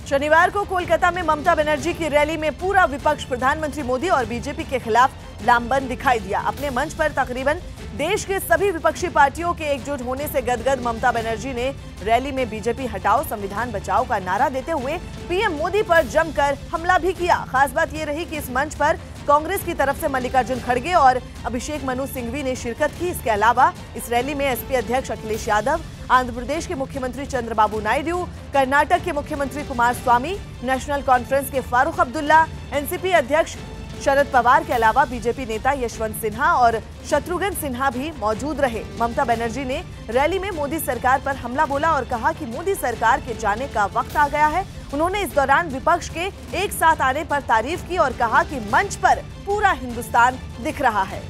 शनिवार को कोलकाता में ममता बनर्जी की रैली में पूरा विपक्ष प्रधानमंत्री मोदी और बीजेपी के खिलाफ लामबंद दिखाई दिया। अपने मंच पर तकरीबन देश के सभी विपक्षी पार्टियों के एकजुट होने से गदगद ममता बनर्जी ने रैली में बीजेपी हटाओ संविधान बचाओ का नारा देते हुए पीएम मोदी पर जमकर हमला भी किया। खास बात यह रही कि इस मंच पर कांग्रेस की तरफ से मल्लिकार्जुन खड़गे और अभिषेक मनु सिंघवी ने शिरकत की। इसके अलावा इस रैली में एसपी अध्यक्ष अखिलेश यादव, आंध्र प्रदेश के मुख्यमंत्री चंद्रबाबू नायडू, कर्नाटक के मुख्यमंत्री कुमारस्वामी, नेशनल कॉन्फ्रेंस के फारूक अब्दुल्ला, एनसीपी अध्यक्ष शरद पवार के अलावा बीजेपी नेता यशवंत सिन्हा और शत्रुघ्न सिन्हा भी मौजूद रहे। ममता बनर्जी ने रैली में मोदी सरकार पर हमला बोला और कहा कि मोदी सरकार के जाने का वक्त आ गया है। उन्होंने इस दौरान विपक्ष के एक साथ आने पर तारीफ की और कहा कि मंच पर पूरा हिंदुस्तान दिख रहा है।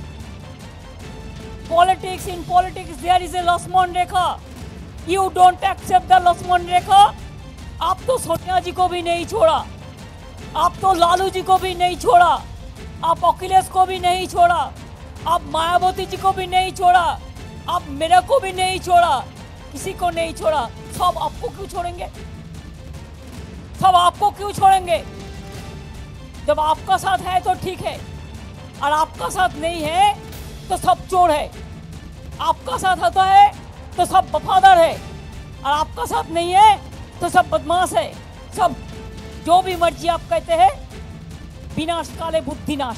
Politics, in politics there is a Lakshman Rekha. You don't accept the Lakshman रेखा। आप तो सोनिया जी को भी नहीं छोड़ा, आप तो लालू जी को भी नहीं छोड़ा, आप अखिलेश को भी नहीं छोड़ा, आप मायावती जी को भी नहीं छोड़ा, आप मेरे को भी नहीं छोड़ा, किसी को नहीं छोड़ा। सब आपको क्यों छोड़ेंगे? सब आपको क्यों छोड़ेंगे? जब आपका साथ है तो ठीक है, और आपका साथ नहीं है तो सब चोर है। आपका साथ आता है तो सब वफादार है, और आपका साथ नहीं है तो सब बदमाश है। सब जो भी मर्जी आप कहते हैं, विनाश काले बुद्धिनाश।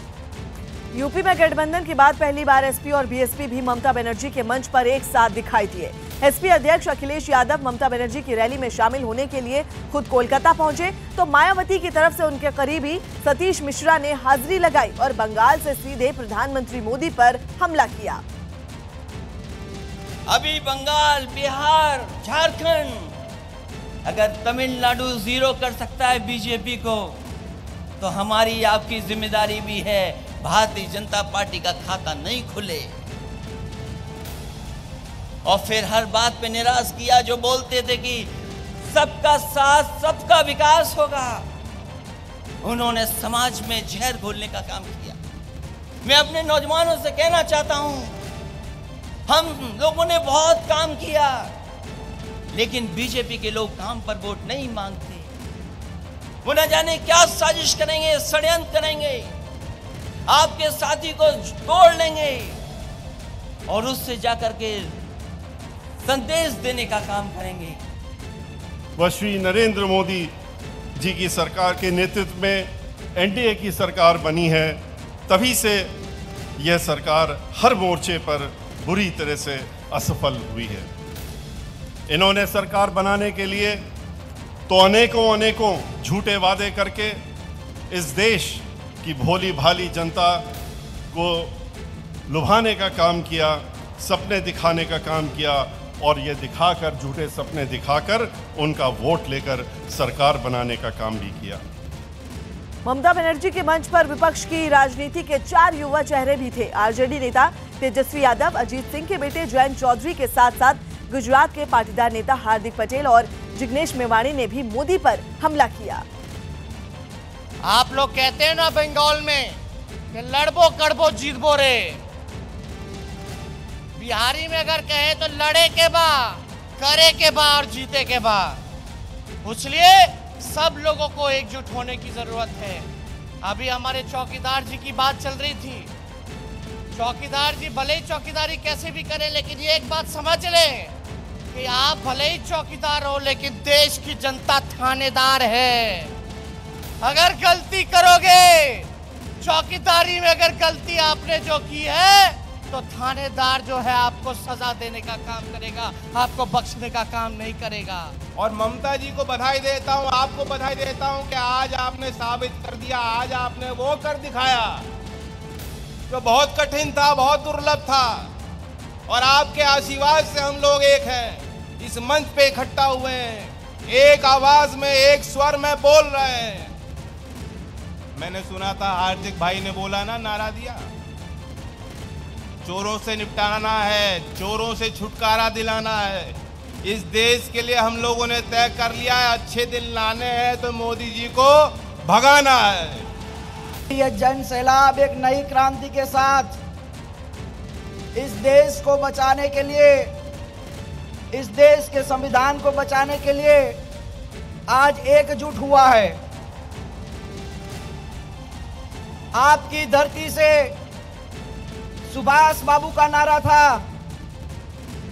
यूपी में गठबंधन के बाद पहली बार एसपी और बीएसपी भी ममता बनर्जी के मंच पर एक साथ दिखाई दिए। एसपी अध्यक्ष अखिलेश यादव ममता बनर्जी की रैली में शामिल होने के लिए खुद कोलकाता पहुंचे, तो मायावती की तरफ से उनके करीबी सतीश मिश्रा ने हाजिरी लगाई और बंगाल से सीधे प्रधानमंत्री मोदी पर हमला किया। अभी बंगाल, बिहार, झारखंड, अगर तमिलनाडु जीरो कर सकता है बीजेपी को, तो हमारी आपकी जिम्मेदारी भी है भारतीय जनता पार्टी का खाता नहीं खुले। और फिर हर बात पे निराश किया। जो बोलते थे कि सबका साथ सबका विकास होगा, उन्होंने समाज में जहर घोलने का काम किया। मैं अपने नौजवानों से कहना चाहता हूं, हम लोगों ने बहुत काम किया, लेकिन बीजेपी के लोग काम पर वोट नहीं मांगते। वो न जाने क्या साजिश करेंगे, षड्यंत्र करेंगे, आपके साथी को तोड़ लेंगे और उससे जाकर के संदेश देने का काम करेंगे। वह श्री नरेंद्र मोदी जी की सरकार के नेतृत्व में एनडीए की सरकार बनी है। तभी से यह सरकार हर मोर्चे पर बुरी तरह से असफल हुई है। इन्होंने सरकार बनाने के लिए तो अनेकों झूठे वादे करके इस देश की भोली भाली जनता को लुभाने का काम किया, सपने दिखाने का काम किया, और ये दिखाकर, झूठे सपने दिखाकर उनका वोट लेकर सरकार बनाने का काम भी किया। ममता बनर्जी के मंच पर विपक्ष की राजनीति के 4 युवा चेहरे भी थे। आरजेडी नेता तेजस्वी यादव, अजीत सिंह के बेटे जयंत चौधरी के साथ साथ गुजरात के पाटीदार नेता हार्दिक पटेल और जिग्नेश मेवाणी ने भी मोदी पर हमला किया। आप लोग कहते हैं ना बंगाल में कि लड़बो कड़बो जीतबो रे। बिहारी में अगर कहे तो लड़े के बा, करे के बा और जीते के बा। इसलिए सब लोगों को एकजुट होने की जरूरत है। अभी हमारे चौकीदार जी की बात चल रही थी। चौकीदार जी भले ही चौकीदारी कैसे भी करें, लेकिन ये एक बात समझ लें कि आप भले ही चौकीदार हो, लेकिन देश की जनता थानेदार है। अगर गलती करोगे, चौकीदारी में अगर गलती आपने जो की है, तो थानेदार जो है आपको सजा देने का काम करेगा, आपको बख्शने का काम नहीं करेगा। और ममता जी को बधाई देता हूं, आपको बधाई देता हूं कि आज आपने साबित कर दिया, आज आपने वो कर दिखाया जो बहुत कठिन था, बहुत दुर्लभ था। और आपके आशीर्वाद से हम लोग एक हैं, इस मंच पे इकट्ठा हुए हैं, एक आवाज में, एक स्वर में बोल रहे हैं। मैंने सुना था हार्दिक भाई ने बोला ना, नारा दिया, चोरों से निपटाना है, चोरों से छुटकारा दिलाना है। इस देश के लिए हम लोगों ने तय कर लिया है, अच्छे दिन लाने हैं तो मोदी जी को भगाना है। ये जन सैलाब एक नई क्रांति के साथ इस देश को बचाने के लिए, इस देश के संविधान को बचाने के लिए आज एकजुट हुआ है। आपकी धरती से सुभाष बाबू का नारा था,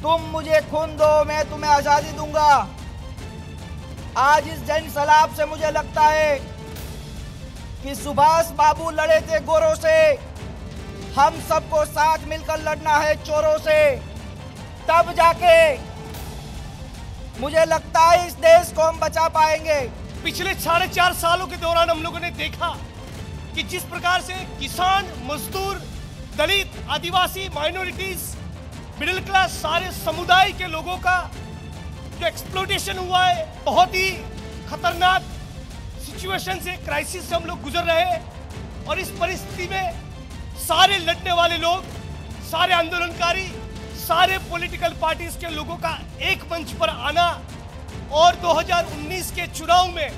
तुम मुझे खून दो मैं तुम्हें आजादी दूंगा। आज इस जन सैलाब से मुझे लगता है कि सुभाष बाबू लड़े थे गोरों से, हम सबको साथ मिलकर लड़ना है चोरों से। तब जाके मुझे लगता है इस देश को हम बचा पाएंगे। पिछले 4.5 सालों के दौरान हम लोगों ने देखा कि जिस प्रकार से किसान, मजदूर, दलित, आदिवासी, माइनॉरिटीज, मिडिल क्लास, सारे समुदाय के लोगों का जो एक्सप्लॉयटेशन हुआ है, बहुत ही खतरनाक सिचुएशन से, क्राइसिस से हम लोग गुजर रहे हैं। और इस परिस्थिति में सारे लड़ने वाले लोग, सारे आंदोलनकारी, सारे पॉलिटिकल पार्टीज के लोगों का एक मंच पर आना और 2019 के चुनाव में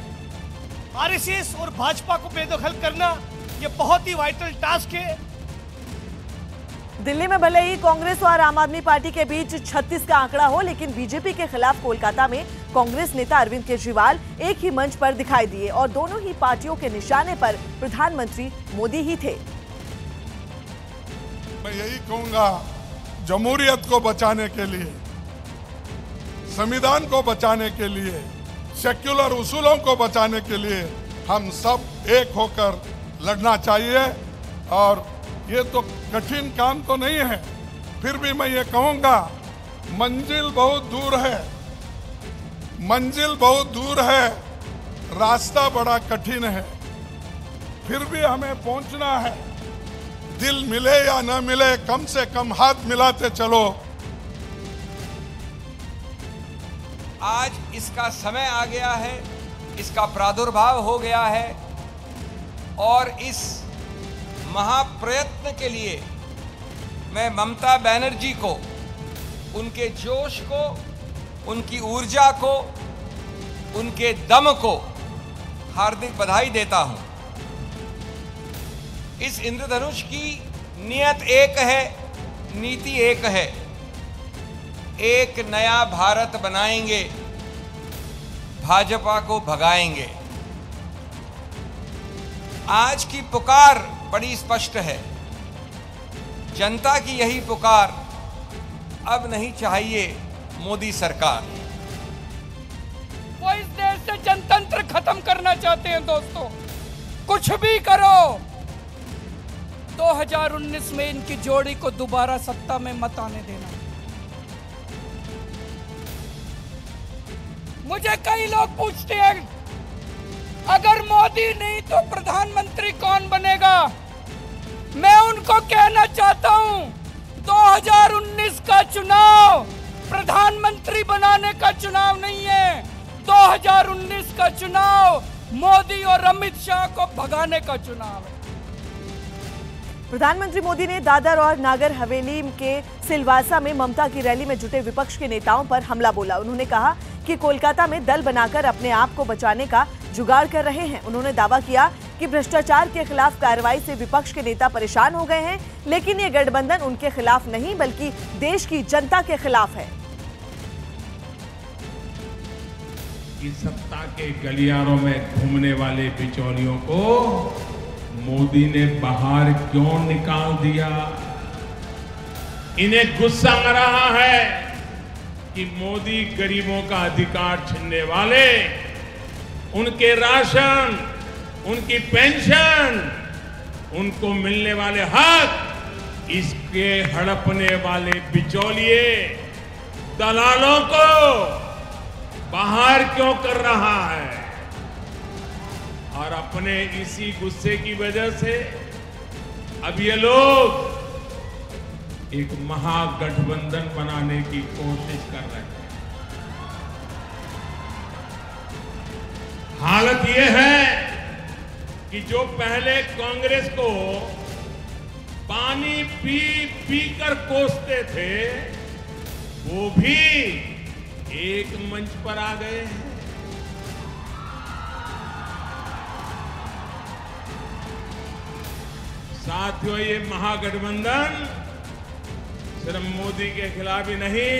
आरएसएस और भाजपा को बेदखल करना, ये बहुत ही वाइटल टास्क है। दिल्ली में भले ही कांग्रेस और आम आदमी पार्टी के बीच 36 का आंकड़ा हो, लेकिन बीजेपी के खिलाफ कोलकाता में कांग्रेस नेता अरविंद केजरीवाल एक ही मंच पर दिखाई दिए और दोनों ही पार्टियों के निशाने पर प्रधानमंत्री मोदी ही थे। मैं यही कहूंगा, जमहूरियत को बचाने के लिए, संविधान को बचाने के लिए, सेक्युलर उसूलों को बचाने के लिए हम सब एक होकर लड़ना चाहिए। और ये तो कठिन काम तो नहीं है, फिर भी मैं ये कहूंगा, मंजिल बहुत दूर है, मंजिल बहुत दूर है, रास्ता बड़ा कठिन है, फिर भी हमें पहुंचना है। दिल मिले या न मिले, कम से कम हाथ मिलाते चलो। आज इसका समय आ गया है, इसका प्रादुर्भाव हो गया है और इस महाप्रयत्न के लिए मैं ममता बनर्जी को, उनके जोश को, उनकी ऊर्जा को, उनके दम को हार्दिक बधाई देता हूं। इस इंद्रधनुष की नियत एक है, नीति एक है। एक नया भारत बनाएंगे, भाजपा को भगाएंगे। आज की पुकार बड़ी स्पष्ट है, जनता की यही पुकार, अब नहीं चाहिए मोदी सरकार। वो इस देश से जनतंत्र खत्म करना चाहते हैं। दोस्तों, कुछ भी करो, 2019 में इनकी जोड़ी को दोबारा सत्ता में मत आने देना। मुझे कई लोग पूछते हैं, अगर मोदी नहीं तो प्रधानमंत्री कौन बनेगा? मैं उनको कहना चाहता हूं, 2019 का चुनाव प्रधानमंत्री बनाने का चुनाव नहीं है। 2019 का चुनाव मोदी और अमित शाह को भगाने का चुनाव है। प्रधानमंत्री मोदी ने दादर और नागर हवेली के सिलवासा में ममता की रैली में जुटे विपक्ष के नेताओं पर हमला बोला। उन्होंने कहा कि कोलकाता में दल बनाकर अपने आप को बचाने का जुगाड़ कर रहे हैं। उन्होंने दावा किया कि भ्रष्टाचार के खिलाफ कार्रवाई से विपक्ष के नेता परेशान हो गए हैं, लेकिन ये गठबंधन उनके खिलाफ नहीं बल्कि देश की जनता के खिलाफ है। इस सत्ता के गलियारों में घूमने वाले बिचौलियों को मोदी ने बाहर क्यों निकाल दिया? इन्हें गुस्सा आ रहा है कि मोदी गरीबों का अधिकार छीनने वाले, उनके राशन, उनकी पेंशन, उनको मिलने वाले हक, इसके हड़पने वाले बिचौलिए, दलालों को बाहर क्यों कर रहा है? और अपने इसी गुस्से की वजह से अब ये लोग एक महागठबंधन बनाने की कोशिश कर रहे हैं। हालत ये है कि जो पहले कांग्रेस को पानी पी पी कर कोसते थे, वो भी एक मंच पर आ गए हैं। साथियों, ये महागठबंधन सिर्फ मोदी के खिलाफ ही नहीं,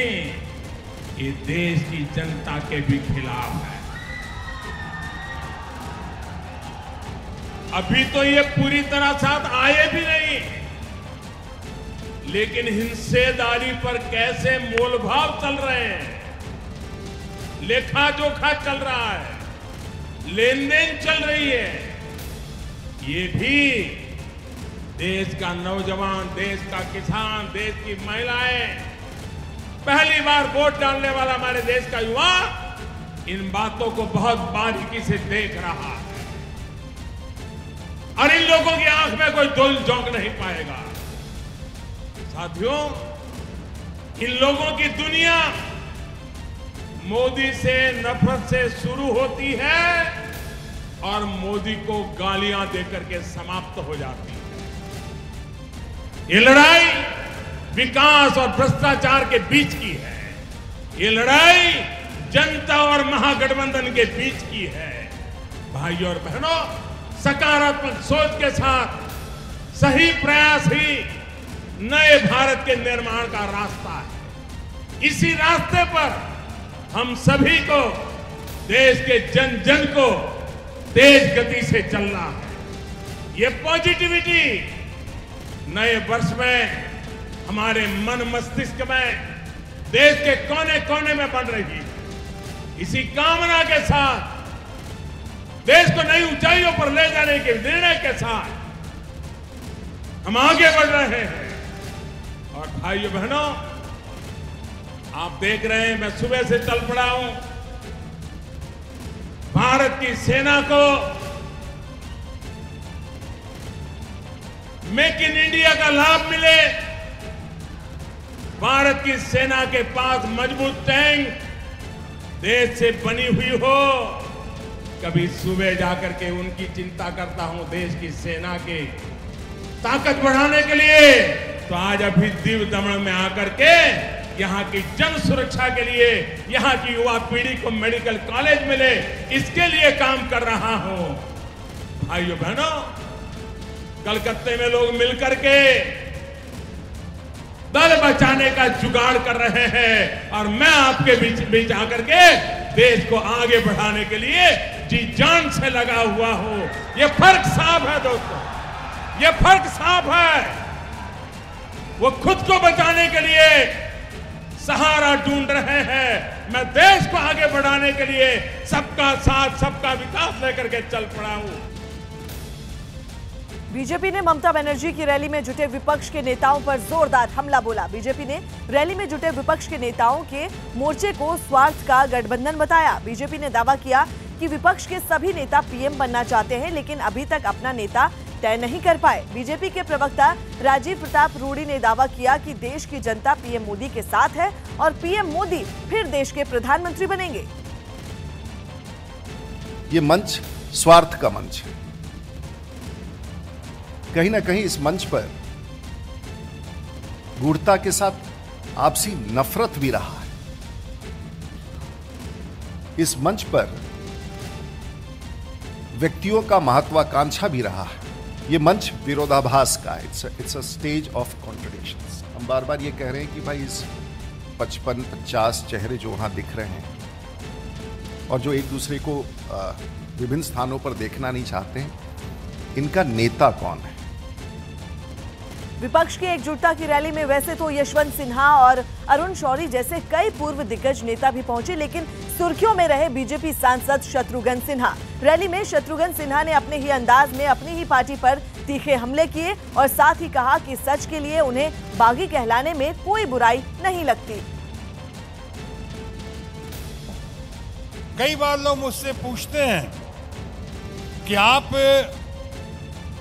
ये देश की जनता के भी खिलाफ है। अभी तो ये पूरी तरह साथ आए भी नहीं, लेकिन हिस्सेदारी पर कैसे मोलभाव चल रहे हैं, लेखा जोखा चल रहा है, लेन देन चल रही है, ये भी देश का नौजवान, देश का किसान, देश की महिलाएं, पहली बार वोट डालने वाला हमारे देश का युवा इन बातों को बहुत बारीकी से देख रहा है और इन लोगों की आंख में कोई दुल झोंक नहीं पाएगा। साथियों, इन लोगों की दुनिया मोदी से नफरत से शुरू होती है और मोदी को गालियां देकर के समाप्त हो जाती है। ये लड़ाई विकास और भ्रष्टाचार के बीच की है। ये लड़ाई जनता और महागठबंधन के बीच की है। भाइयों और बहनों, सकारात्मक सोच के साथ सही प्रयास ही नए भारत के निर्माण का रास्ता है। इसी रास्ते पर हम सभी को, देश के जन जन को तेज गति से चलना है। ये पॉजिटिविटी नए वर्ष में हमारे मन मस्तिष्क में, देश के कोने कोने में बन रही है। इसी कामना के साथ, देश को नई ऊंचाइयों पर ले जाने के निर्णय के साथ हम आगे बढ़ रहे हैं। और भाइयों बहनों, आप देख रहे हैं, मैं सुबह से चल पड़ा हूं। भारत की सेना को मेक इन इंडिया का लाभ मिले, भारत की सेना के पास मजबूत टैंक देश से बनी हुई हो। कभी सुबह जाकर के उनकी चिंता करता हूं देश की सेना की ताकत बढ़ाने के लिए, तो आज अभी दीव दमन में आकर के यहाँ की जन सुरक्षा के लिए, यहाँ की युवा पीढ़ी को मेडिकल कॉलेज मिले, इसके लिए काम कर रहा हूं। भाइयों बहनों, कलकत्ते में लोग मिलकर के दल बचाने का जुगाड़ कर रहे हैं और मैं आपके बीच आकर के देश को आगे बढ़ाने के लिए जी जान से लगा हुआ हूं। ये फर्क साफ है दोस्तों, ये फर्क साफ है। वो खुद को बचाने के लिए सहारा ढूंढ रहे हैं, मैं देश को आगे बढ़ाने के लिए सबका साथ, सबका विकास लेकर के चल पड़ा हूं। बीजेपी ने ममता बनर्जी की रैली में जुटे विपक्ष के नेताओं पर जोरदार हमला बोला। बीजेपी ने रैली में जुटे विपक्ष के नेताओं के मोर्चे को स्वार्थ का गठबंधन बताया। बीजेपी ने दावा किया कि विपक्ष के सभी नेता पीएम बनना चाहते हैं, लेकिन अभी तक अपना नेता तय नहीं कर पाए। बीजेपी के प्रवक्ता राजीव प्रताप रूडी ने दावा किया कि देश की जनता पीएम मोदी के साथ है और पीएम मोदी फिर देश के प्रधानमंत्री बनेंगे। ये मंच स्वार्थ का मंच है। कहीं ना कहीं इस मंच पर गूढ़ता के साथ आपसी नफरत भी रहा है। इस मंच पर व्यक्तियों का महत्वाकांक्षा भी रहा है। ये मंच विरोधाभास का है। It's a stage of contradictions. हम बार बार ये कह रहे हैं कि भाई इस 55-50 चेहरे जो वहां दिख रहे हैं और जो एक दूसरे को विभिन्न स्थानों पर देखना नहीं चाहते हैं, इनका नेता कौन है? विपक्ष की एकजुटता की रैली में वैसे तो यशवंत सिन्हा और अरुण शौरी जैसे कई पूर्व दिग्गज नेता भी पहुंचे, लेकिन सुर्खियों में रहे बीजेपी सांसद शत्रुघ्न सिन्हा। रैली में शत्रुघ्न सिन्हा ने अपने ही अंदाज में अपनी ही पार्टी पर तीखे हमले किए और साथ ही कहा कि सच के लिए उन्हें बागी कहलाने में कोई बुराई नहीं लगती। कई बार लोग मुझसे पूछते हैं कि आप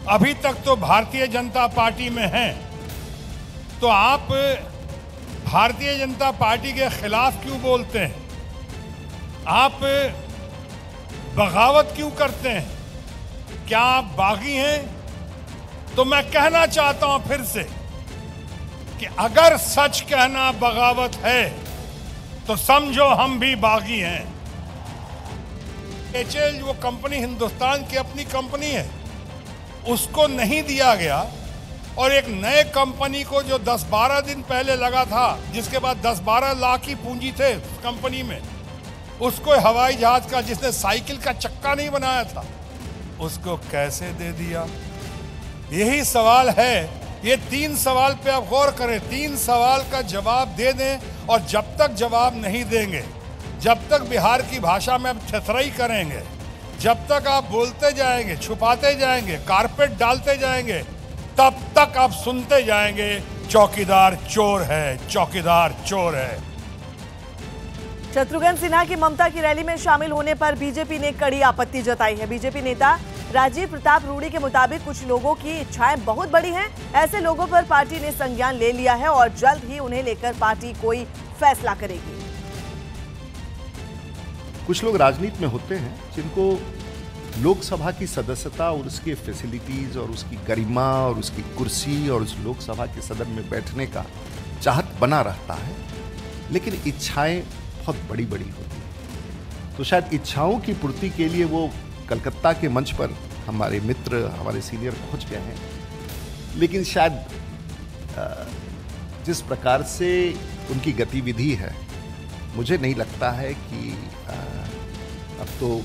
अभी तक तो भारतीय जनता पार्टी में हैं, तो आप भारतीय जनता पार्टी के खिलाफ क्यों बोलते हैं? आप बगावत क्यों करते हैं? क्या आप बागी हैं? तो मैं कहना चाहता हूं फिर से कि अगर सच कहना बगावत है तो समझो हम भी बागी हैं। HAL वो कंपनी हिंदुस्तान की अपनी कंपनी है, उसको नहीं दिया गया और एक नए कंपनी को जो 10-12 दिन पहले लगा था, जिसके बाद 10-12 लाख की पूंजी थे कंपनी में, उसको हवाई जहाज का, जिसने साइकिल का चक्का नहीं बनाया था, उसको कैसे दे दिया? यही सवाल है। ये 3 सवाल पे आप गौर करें, 3 सवाल का जवाब दे दें, और जब तक जवाब नहीं देंगे, जब तक बिहार की भाषा में आप थथराई करेंगे, जब तक आप बोलते जाएंगे, छुपाते जाएंगे, कारपेट डालते जाएंगे, तब तक आप सुनते जाएंगे चौकीदार चोर है, चौकीदार चोर है। शत्रुघ्न सिन्हा की ममता की रैली में शामिल होने पर बीजेपी ने कड़ी आपत्ति जताई है। बीजेपी नेता राजीव प्रताप रूडी के मुताबिक कुछ लोगों की इच्छाएं बहुत बड़ी हैं। ऐसे लोगों पर पार्टी ने संज्ञान ले लिया है और जल्द ही उन्हें लेकर पार्टी कोई फैसला करेगी। कुछ लोग राजनीति में होते हैं जिनको लोकसभा की सदस्यता और उसके फैसिलिटीज और उसकी गरिमा और उसकी कुर्सी और उस लोकसभा के सदन में बैठने का चाहत बना रहता है, लेकिन इच्छाएं बहुत बड़ी बड़ी होती हैं। तो शायद इच्छाओं की पूर्ति के लिए वो कलकत्ता के मंच पर हमारे मित्र, हमारे सीनियर पहुंच गए हैं, लेकिन शायद जिस प्रकार से उनकी गतिविधि है, मुझे नहीं लगता है कि अब तो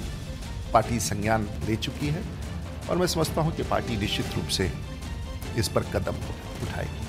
पार्टी संज्ञान ले चुकी है, और मैं समझता हूं कि पार्टी निश्चित रूप से इस पर कदम उठाएगी।